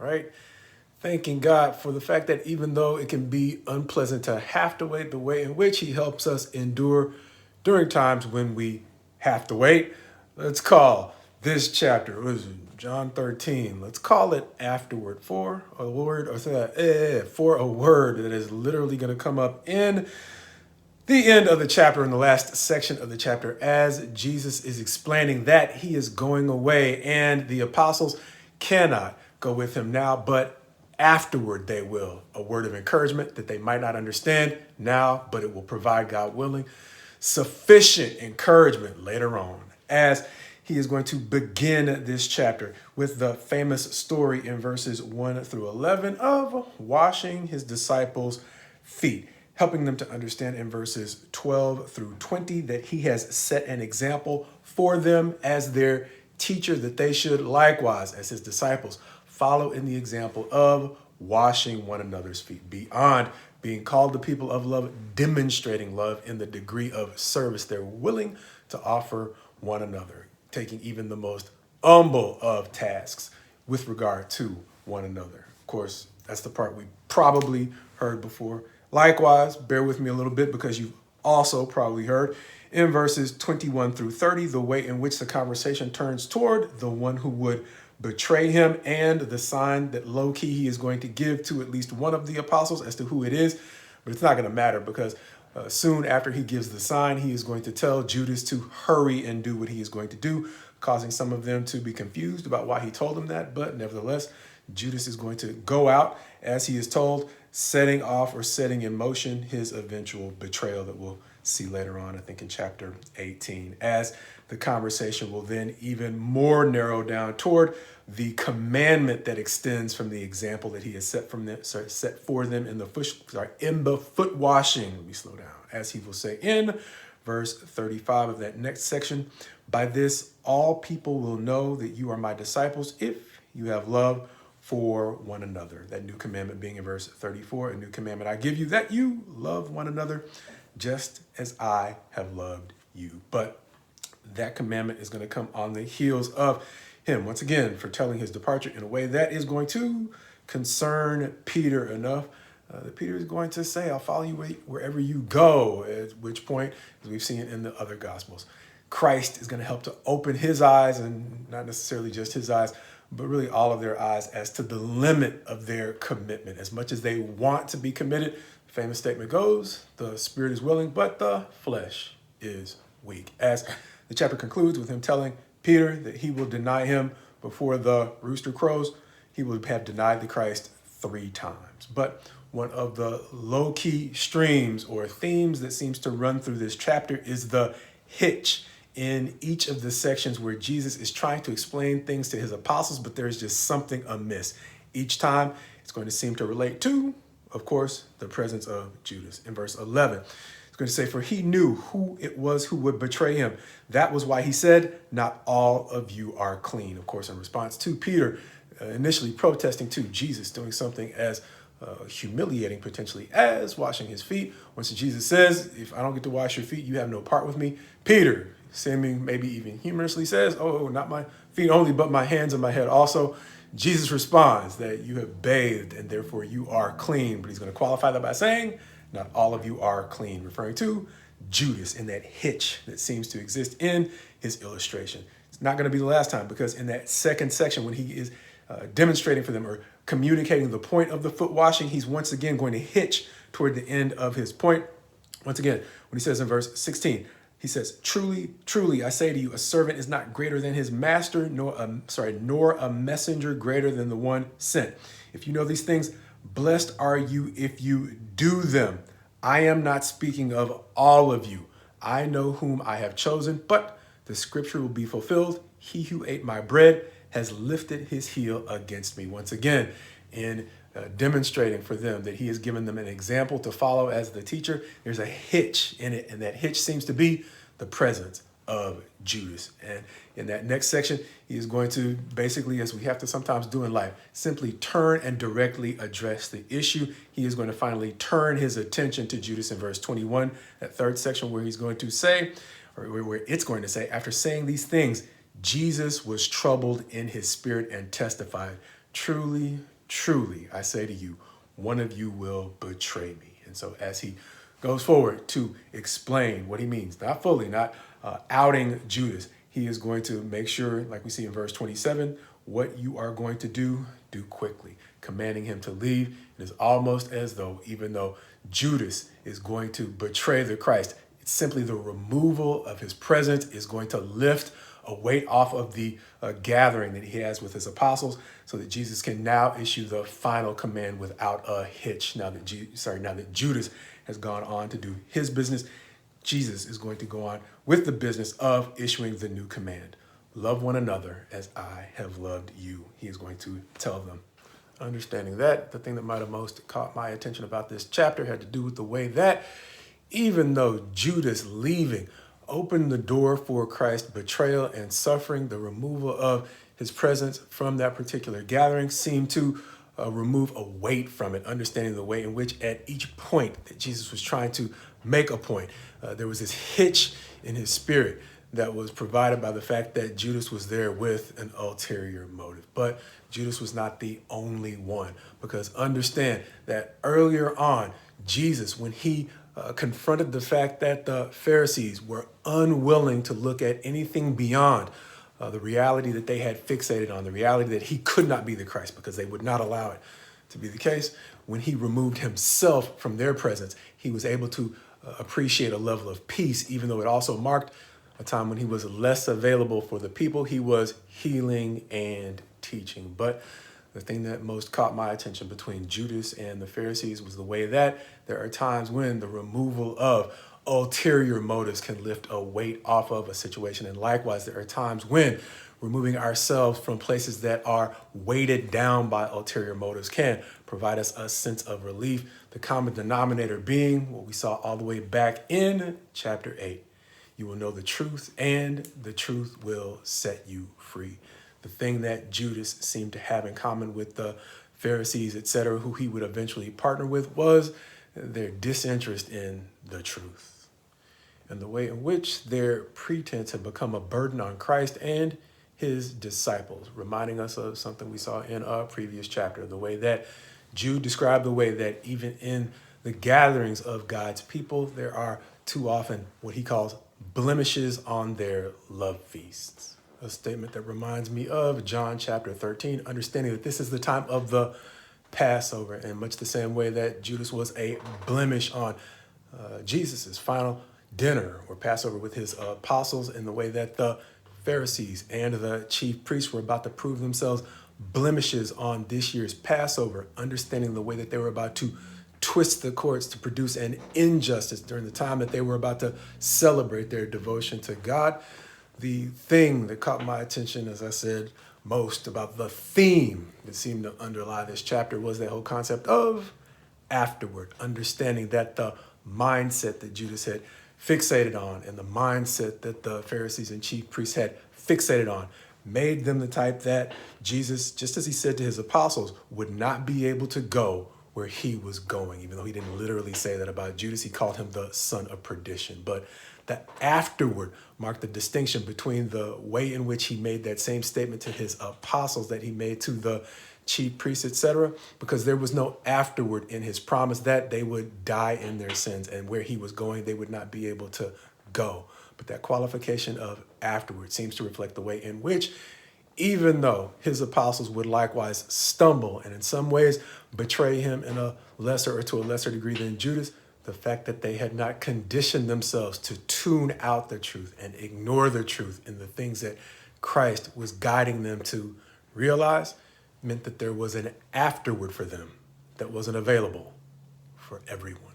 right? Thanking God for the fact that even though it can be unpleasant to have to wait, the way in which he helps us endure during times when we have to wait. Let's call this chapter, what is it, John 13. Let's call it afterward for a word, or for a word that is literally going to come up in the end of the chapter, in the last section of the chapter, as Jesus is explaining that he is going away and the apostles cannot go with him now, but afterward they will. A word of encouragement that they might not understand now, but it will provide, God willing, sufficient encouragement later on, as he is going to begin this chapter with the famous story in verses 1 through 11 of washing his disciples' feet, helping them to understand in verses 12 through 20 that he has set an example for them as their teacher, that they should likewise, as his disciples, follow in the example of washing one another's feet, beyond being called the people of love, demonstrating love in the degree of service they're willing to offer one another, taking even the most humble of tasks with regard to one another. Of course, that's the part we probably heard before. Likewise, bear with me a little bit, because you've also probably heard in verses 21 through 30, the way in which the conversation turns toward the one who would betray him, and the sign that low-key he is going to give to at least one of the apostles as to who it is. But it's not going to matter, because soon after he gives the sign, he is going to tell Judas to hurry and do what he is going to do, causing some of them to be confused about why he told them that. But nevertheless, Judas is going to go out as he is told, setting off or setting in motion his eventual betrayal that we'll see later on, I think in chapter 18, as the conversation will then even more narrow down toward the commandment that extends from the example that he has set for them in the foot washing. Let me slow down. As he will say in verse 35 of that next section, by this all people will know that you are my disciples if you have love for one another. That new commandment being in verse 34, a new commandment I give you, that you love one another just as I have loved you. But that commandment is going to come on the heels of him, once again, for telling his departure in a way that is going to concern Peter enough that Peter is going to say, I'll follow you wherever you go, at which point, as we've seen in the other Gospels, Christ is going to help to open his eyes, and not necessarily just his eyes, but really all of their eyes, as to the limit of their commitment. As much as they want to be committed, the famous statement goes, the spirit is willing, but the flesh is weak. As the chapter concludes with him telling Peter that he will deny him before the rooster crows, he will have denied the Christ 3 times. But one of the low-key streams or themes that seems to run through this chapter is the hitch in each of the sections where Jesus is trying to explain things to his apostles, but there's just something amiss. Each time it's going to seem to relate to, of course, the presence of Judas. In verse 11, it's going to say, for he knew who it was who would betray him. That was why he said, not all of you are clean. Of course, in response to Peter initially protesting to Jesus doing something as humiliating potentially as washing his feet. Once Jesus says, if I don't get to wash your feet, you have no part with me. Peter, seeming maybe even humorously, says, oh, not my feet only, but my hands and my head also. Jesus responds that you have bathed and therefore you are clean. But he's going to qualify that by saying, not all of you are clean, referring to Judas in that hitch that seems to exist in his illustration. It's not going to be the last time, because in that second section, when he is demonstrating for them or communicating the point of the foot washing, he's once again going to hitch toward the end of his point. Once again, when he says in verse 16, he says, truly, truly, I say to you, a servant is not greater than his master, nor a messenger greater than the one sent. If you know these things, blessed are you if you do them. I am not speaking of all of you. I know whom I have chosen, but the scripture will be fulfilled. He who ate my bread has lifted his heel against me. Once again, in demonstrating for them that he has given them an example to follow as the teacher, there's a hitch in it, and that hitch seems to be the presence of Judas. And in that next section, he is going to basically, as we have to sometimes do in life, simply turn and directly address the issue. He is going to finally turn his attention to Judas in verse 21, that third section where he's going to say, or where it's going to say, after saying these things, Jesus was troubled in his spirit and testified, Truly, truly, I say to you, one of you will betray me. And so as he goes forward to explain what he means, not fully, not outing Judas, he is going to make sure, like we see in verse 27, what you are going to do quickly, commanding him to leave. It is almost as though, even though Judas is going to betray the Christ, it's simply the removal of his presence is going to lift a weight off of the gathering that he has with his apostles, so that Jesus can now issue the final command without a hitch. Now that Judas has gone on to do his business, Jesus is going to go on with the business of issuing the new command. Love one another as I have loved you. He is going to tell them. Understanding that, the thing that might have most caught my attention about this chapter had to do with the way that even though Judas leaving opened the door for Christ's betrayal and suffering, the removal of his presence from that particular gathering seemed to remove a weight from it, understanding the way in which at each point that Jesus was trying to make a point, there was this hitch in his spirit that was provided by the fact that Judas was there with an ulterior motive. But Judas was not the only one, because understand that earlier on, Jesus, when he confronted the fact that the Pharisees were unwilling to look at anything beyond the reality that they had fixated on, the reality that he could not be the Christ because they would not allow it to be the case. When he removed himself from their presence, he was able to appreciate a level of peace, even though it also marked a time when he was less available for the people. He was healing and teaching. But the thing that most caught my attention between Judas and the Pharisees was the way that there are times when the removal of ulterior motives can lift a weight off of a situation. And likewise, there are times when removing ourselves from places that are weighted down by ulterior motives can provide us a sense of relief. The common denominator being what we saw all the way back in chapter 8. You will know the truth, and the truth will set you free. The thing that Judas seemed to have in common with the Pharisees, etc., who he would eventually partner with, was their disinterest in the truth and the way in which their pretense had become a burden on Christ and his disciples, reminding us of something we saw in a previous chapter, the way that Jude described the way that even in the gatherings of God's people, there are too often what he calls blemishes on their love feasts. A statement that reminds me of John chapter 13, understanding that this is the time of the Passover, in much the same way that Judas was a blemish on Jesus's final dinner or Passover with his apostles, in the way that the Pharisees and the chief priests were about to prove themselves blemishes on this year's Passover, understanding the way that they were about to twist the courts to produce an injustice during the time that they were about to celebrate their devotion to God. The thing that caught my attention, as I said, most about the theme that seemed to underlie this chapter was that whole concept of afterward, understanding that the mindset that Judas had fixated on and the mindset that the Pharisees and chief priests had fixated on made them the type that Jesus, just as he said to his apostles, would not be able to go where he was going. Even though he didn't literally say that about Judas, he called him the son of perdition. But that afterward marked the distinction between the way in which he made that same statement to his apostles that he made to the chief priests, etc., because there was no afterward in his promise that they would die in their sins, and where he was going, they would not be able to go. But that qualification of afterward seems to reflect the way in which, even though his apostles would likewise stumble and in some ways betray him in a lesser or to a lesser degree than Judas, the fact that they had not conditioned themselves to tune out the truth and ignore the truth in the things that Christ was guiding them to realize meant that there was an afterward for them that wasn't available for everyone.